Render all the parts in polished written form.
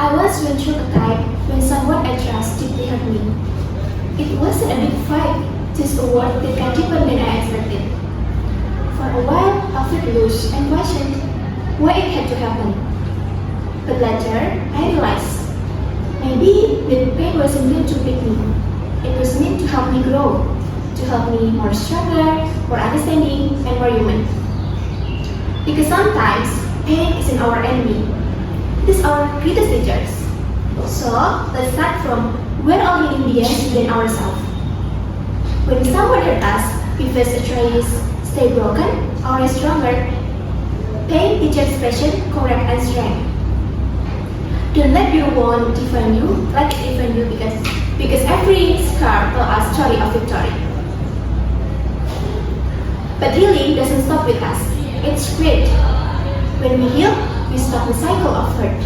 I once went through a time when someone I trust deeply hurt me. It wasn't a big fight, just a word that got deeper than I expected. For a while, I felt lost and questioned why it had to happen. But later, I realized maybe the pain wasn't meant to break me. It was meant to help me grow, to help me more stronger, more understanding, and more human. Because sometimes pain isn't our enemy. It is our greatest teachers. So, let's start from where all healing begins within ourselves. When someone hurt us, we face a choice, stay broken or rise stronger. Pain teaches passion, courage, and strength. Don't let your wound define you, let it define you because every scar tells a story of victory. But healing doesn't stop with us. It's great. When we heal, we stop the cycle of hurt.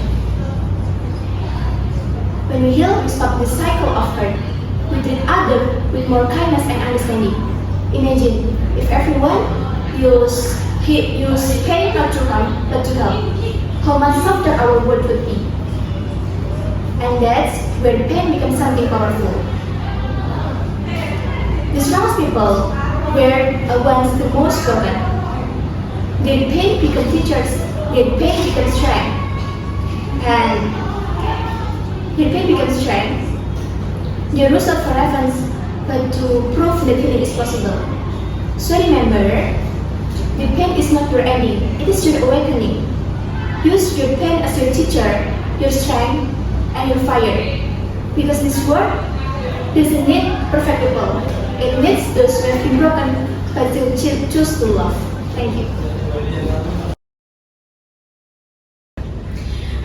When we heal, we stop the cycle of hurt. We treat others with more kindness and understanding. Imagine if everyone use pain not to harm, but to help. How much softer our world would be. And that's where pain becomes something powerful. The strongest people were once the most broken. Their pain becomes teachers, their pain becomes strength. And their pain becomes strength. They rose up for reference, but to prove that healing is possible. So remember, the pain is not your ending, it is your awakening. Use your pain as your teacher, your strength, and your fire. Because this world doesn't need perfect people. It needs those who have been broken but still choose to love. Thank you.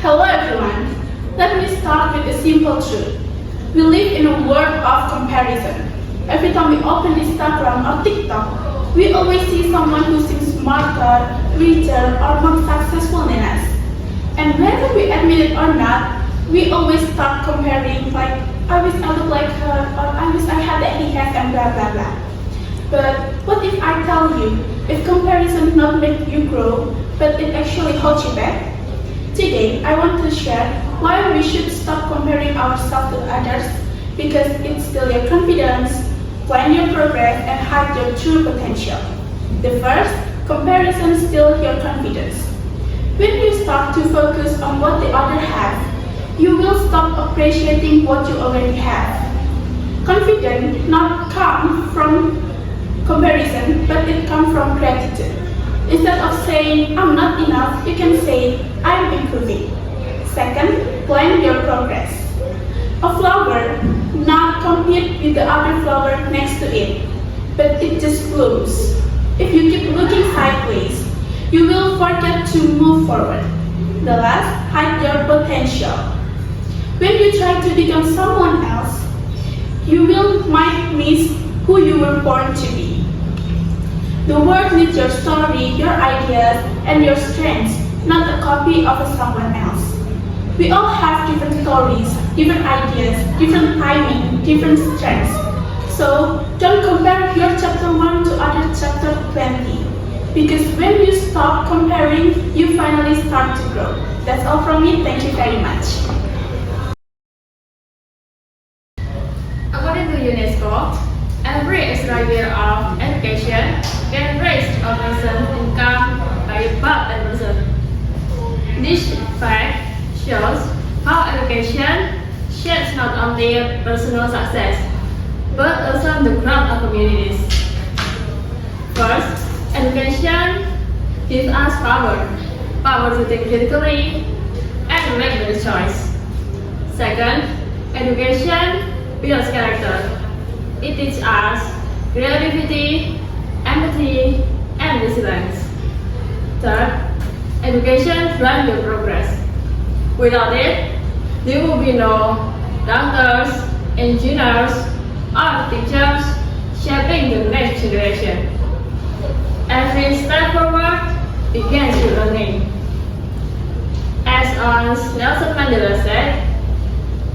Hello everyone. Let me start with a simple truth. We live in a world of comparison. Every time we open Instagram or TikTok, we always see someone who seems smarter, richer, or more successful than us. And whether we admit it or not, we always start comparing like, I wish I look like her, or I wish I had that he has, and blah blah blah. But what if I tell you, if comparison not make you grow, but it actually holds you back? Today, I want to share why we should stop comparing ourselves to others, because it steals your confidence, blind your progress, and hide your true potential. The first, comparison steals your confidence. When you start to focus on what the other have, you will stop appreciating what you already have. Confidence not come from comparison, but it comes from gratitude. Instead of saying, I'm not enough, you can say, I'm improving. Second, plan your progress. A flower not compete with the other flower next to it, but it just blooms. If you keep looking sideways, you will forget to move forward. The last, hide your potential. When you try to become someone else, you might miss who you were born to be. The world needs your story, your ideas, and your strengths, not a copy of someone else. We all have different stories, different ideas, different timing, different strengths. So don't compare your chapter 1 to other chapter 20. Because when you stop comparing, you finally start to grow. That's all from me. Thank you very much. According to UNESCO, every extra year of education can raise a person's income by about 10%. This fact shows how education shapes not only personal success, but also the growth of communities. First, education gives us power to think critically and make better choice. Second, education builds character. It teaches us creativity, empathy, and resilience. Third, education drives your progress. Without it, there will be no doctors, engineers, or teachers shaping the next generation. Every step forward begins with learning. As Nelson Mandela said,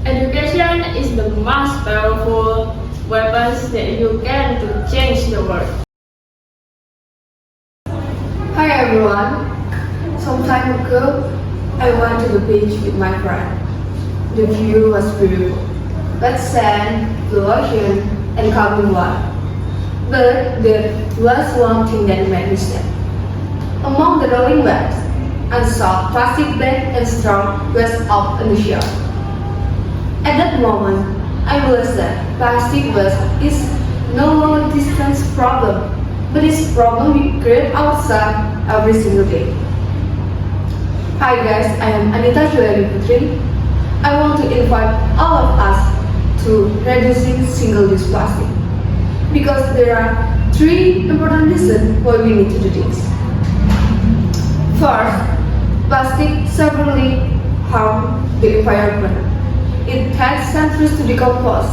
education is the most powerful weapons that you can to change the world. Hi everyone. Some time ago, I went to the beach with my friend. The view was beautiful. Wet sand, blue ocean, and calming water. But there was one thing that made me stop. Among the rolling waves, I saw plastic bag and straw was up on the shore. At that moment, I realized that plastic waste is no longer a distance problem, but it's a problem we create ourselves every single day. Hi guys, I am Anita Juliani Putri. I want to invite all of us to reducing single-use plastic because there are 3 important reasons why we need to do this. First, plastic severely harms the environment. It takes centuries to decompose,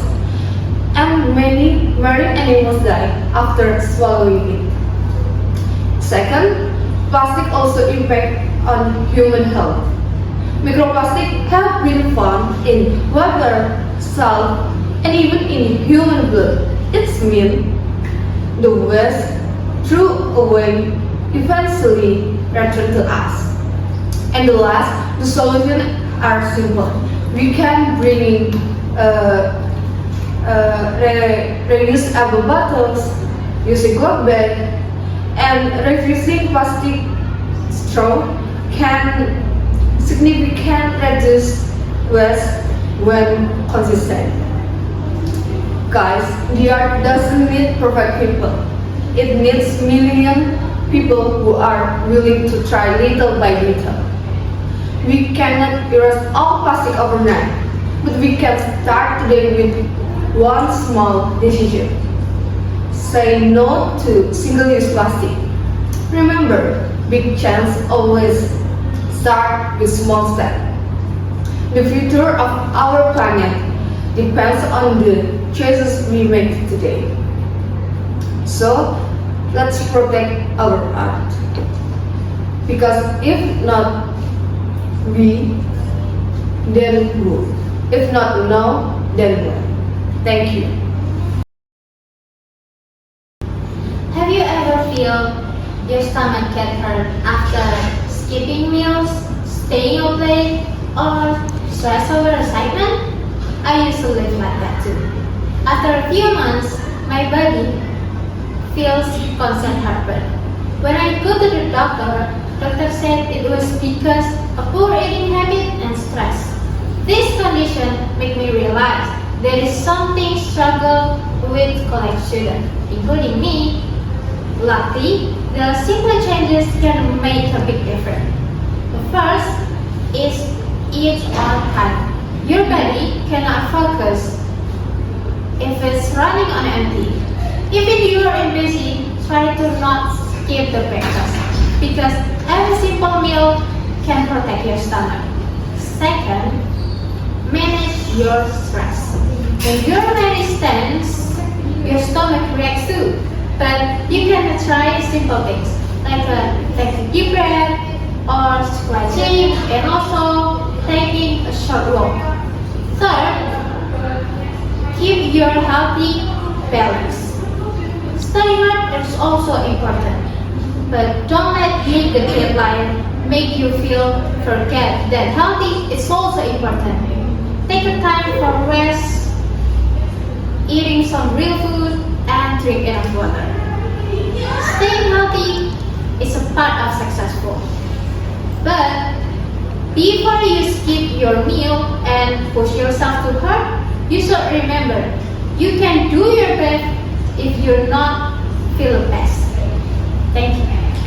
and many marine animals die after swallowing it. Second, plastic also impacts on human health. Microplastics have been found in water, salt, and even in human blood. It means the waste thrown away eventually return to us. And the last, the solution are simple. We can bring reusable bottles, using cloth bag, and refusing plastic straw can significantly reduce waste when consistent. Guys, the earth doesn't need perfect people. It needs million people who are willing to try little by little. We cannot erase all plastic overnight, but we can start today with one small decision. Say no to single-use plastic. Remember, big change always start with small steps. The future of our planet depends on the choices we make today. So, let's protect our earth. Because if not we, then who? If not now, then when? Thank you. Have you ever feel your stomach get hurt after skipping meals, staying up late, or stress over excitement? I used to live like that too. After a few months, my body feels constant heartburn. When I go to the doctor said it was because of poor eating habit and stress. This condition made me realize there is something struggle with collect sugar, including me. Luckily, the simple changes can make a big difference. The first is eat on time. Your body cannot focus if it's running on empty. Even you are busy, try to not skip the breakfast because every simple meal can protect your stomach. Second, manage your stress. When your mind is tense, your stomach reacts too. But you can try simple things like taking a deep breath or stretching and also taking a short walk. Third, keep your healthy balance. Studying hard is also important, but don't let the deadline make you forget that healthy is also important. Take the time for rest, eating some real food, and drink enough water. Staying healthy is a part of successful. But before you skip your meal and push yourself too hard, you should remember you can do your best if you're not feel best.